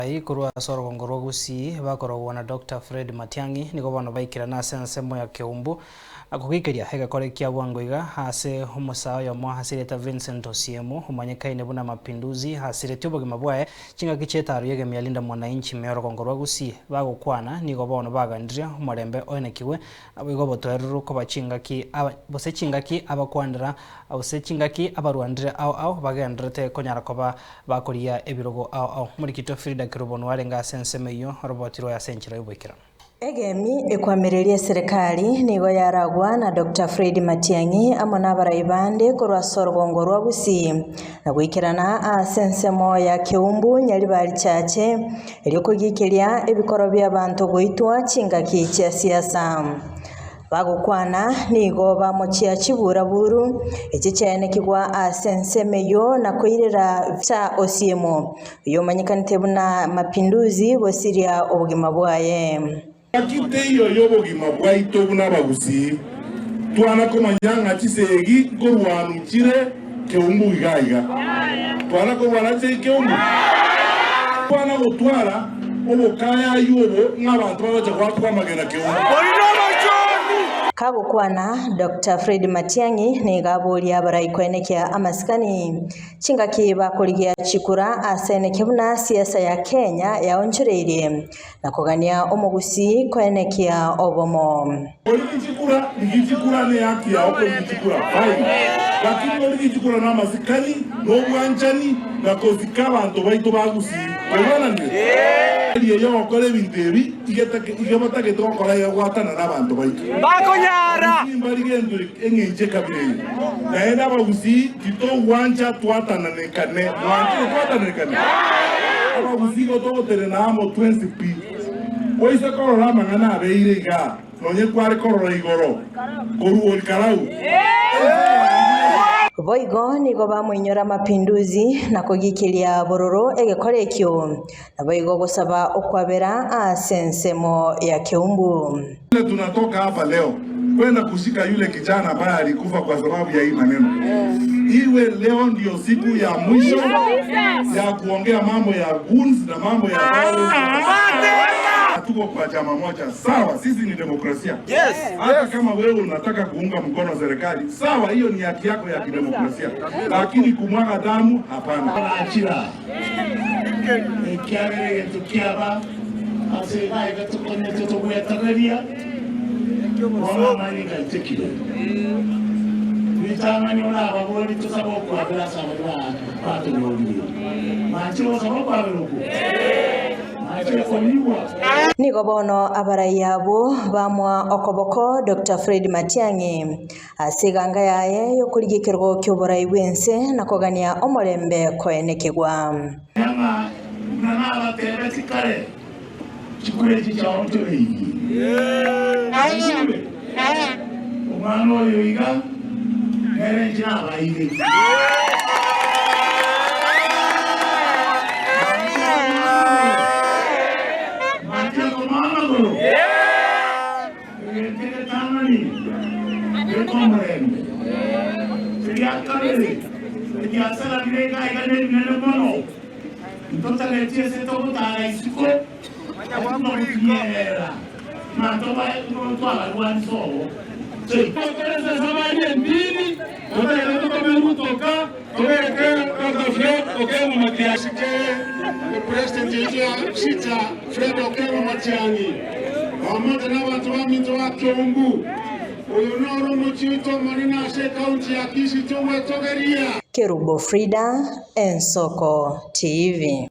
barai kurwa sorogongorwa gusi bakorogwa na Dr. Fred Matiang'i nigo bono baikira na sensemo ya Keumbu akugikiria hega korekia bwangoiga hase homusao ya mwa hasireta Vincent Osiemo umanyekaine buna mapinduzi hasirete obogima bwae chinga kichetaru yege mialinda mwananchi meorogongorwa gusi bagokwana nigo bono bagandria umurembe oenekiwe abigo botweruru ko bachingaki bose chingaki abakwandira abose chingaki abarwandire ao bagendrete konyara koba bakoria ebirogo ao muri kito Frida Kirubonu warenga senseme yo robotiro ya senchira yobwekira Egemi ekwamireria serikali nigo yaragwa na Dr. Fred Matiang'i amona baraibande korwa sorogongorwa gusi na gwikirana sensemo ya Keumbu nyari bari chache eliokugikiria ebikoro bya bantu goitwa chingaki cha siasa bagukwana nigo bamochia chibura buru echichene kigwa sensemeyo na koirera cha Osiemo yomanyikanite buna mapinduzi bosiria obugima bwaye akite iyo yobogima bwaito buna bagusi twana komanyanga chisegi korwanu chire Keumbu igaiga twana ko barache Keumbu twana gutwara obokaya yobo n'abantu babaje kwatwa magana Keumbu Kagukwana Dr. Fred Matiang'i ni gaburia baraikwenekia amaskani chingaki bakorigia chikura aseneke buna siasa ya Kenya ya onchureire na kugania omugusi kwenekia obomo chikura ne yaki ya chikura fine lakini chikura na masikani no bwanchani na kozika abantu baito bagusi ubona ndiye yo okore bintebi igabata ke tokora ya gwatana n'abantu baito bakonyara imbarigendo engenje kabire na enda bagusi tito wancha twatana nekane wancha twatana nekane bagusi go to terena mo 20p oise korora mangana abeirega nonye kware korora igoro koru olkarau Boigo nigo bamwinyora mapinduzi na kugikiria bororo egekorekyo na boigo gusaba okwabera sensemo ya Keumbu. Tunatoka hapa leo kwenda kushika yule kijana ambaye alikufa kwa sababu ya hii maneno. Iwe leo ndio siku ya mwisho ya kuongea mambo ya guns na mambo ya tuko kwa chama moja. Sawa, sisi ni demokrasia. Yes. Hata kama wewe unataka kuunga mkono serikali, sawa, hiyo ni haki yako ya kidemokrasia. Lakini kumwaga damu hapana. Achira. Ekiare tukiaba asema ikatukone tutubuya tagaria. Mwana mani kaltekile. Vitangani ona abagori tusabo kwa bila sababu pato ngoli. Machiro sababu aberuko. Nigo bono abarayabo bamwa okoboko Dr. Fred Matiang'i asiganga yaye yokurigikirwo kyoborai bwense na kogania omorembe koenekegwa nyama nana batebeti kare chikure chicha ontoi umano yoiga mere jaba ile Kerubo Frida, Ensoko TV.